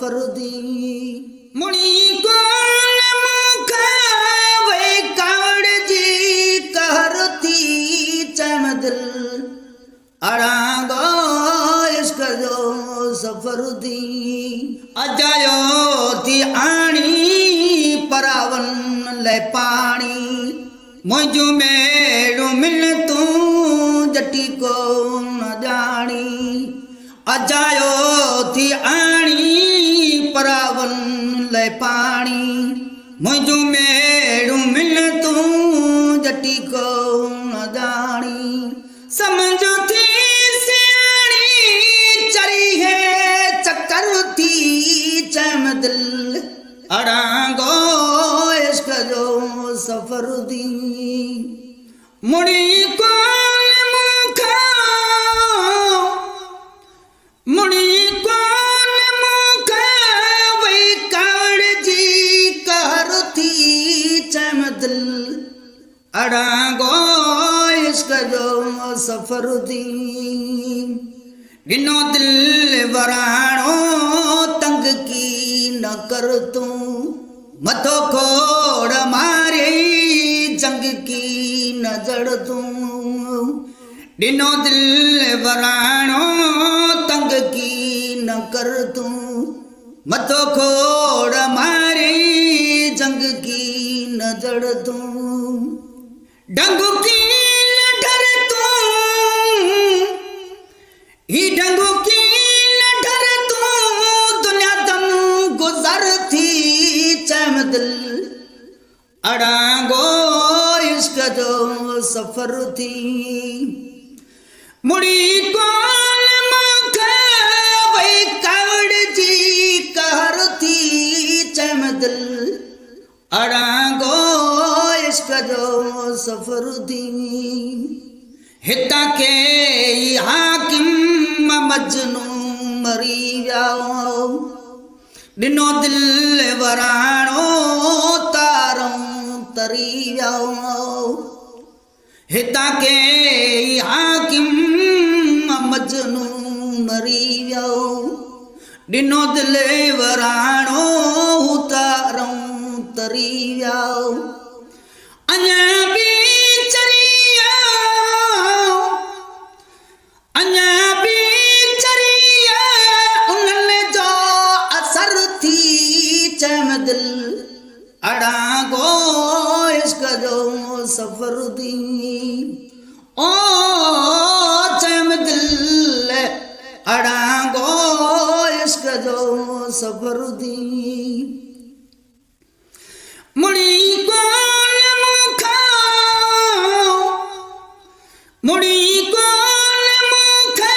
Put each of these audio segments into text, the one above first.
सफर दी मुड़ी कोन मुखा वे कावड़ जी कहरती चमदिल अड़ांगो इश्क जो सफर दी अजायो थी आणी परावन ले पानी मुझ मेड़ू मिल तू जटी को न जानी अजायो थी आणी परावन ले पानी मुझ मेड़ू मिल तू जटी को न जानी समझो थी सियाणी चरी है चक्कर थी चमदिल अड़ांगो इश्क जो सफर दी मुड़ी कोन मुखा मुड़ी कोन मुखा वही कावड़ जी कहरती चमदिल अड़ांगो इश्क जो सफर दी गिनो दिल वराणो तंग की न कर तू मथो खोड़ मारे जंग की नजर तू दिनो दिल वराणो तंग की न कर तू मथो खोड़ मारे जंग की नजर तू डंगू की न डर तू ही डंगू की न डर तू दुनिया दम गुजर थी चमदिल अड़ांगो इश्क जो सफर थी मुड़ी कोन मुखा वही कावड़ जी कहरती चमदिल अड़ांगो इश्क जो सफर थी हिता के हाकिम मजनू मरी वियाओ दिनो दिल वराणो तारों तरी वियाओ हिता के हाकिम मजनू मरी वियाओ दिनो दिल वराणो तारों तरी वियाओ अञा भी चरिया अञा भी चरिया उन्हनि जो असर थी चमदिल अड़ांगो इश्क जो सफर दी ओ चमदिल अड़ांगो इश्क जो सफर दी मुड़ी कोन मुखा मुड़ी कोन मुखा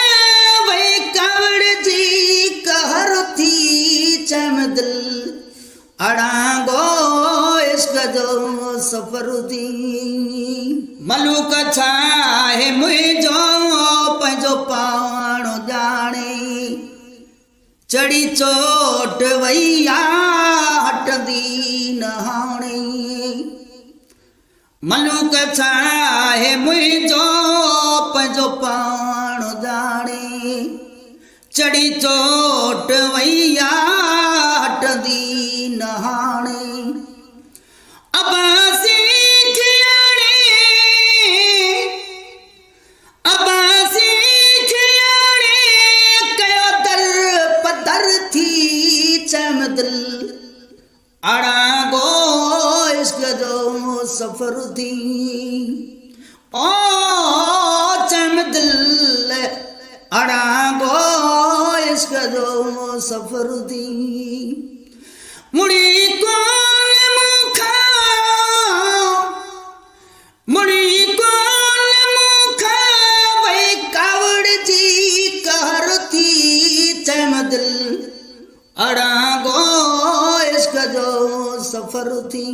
वे कावड़ जी कहरती चमदिल अड़ांगो इश्क जो सफर दी मलूक छाहे मुझो पंहिंजो पाण जाने चढ़ी चोट वैया हटंदी न हाणे मलूक छाहे मुझो पंहिंजो पाण जाने चढ़ी चोट वैया हटंदी न हाणे अबासी खियाणे अबासी खियाणे कयो दर पदर थी चमदिल अड़ांगो इश्क जो सफर थी ओ चमदिल अड़ांगो इश्क जो सफर थी मुड़ी कोन मुखा मुड़ी कोन मुखा वही कावड़ जी कहरती चमदिल अड़ांगो इश्क जो सफर थी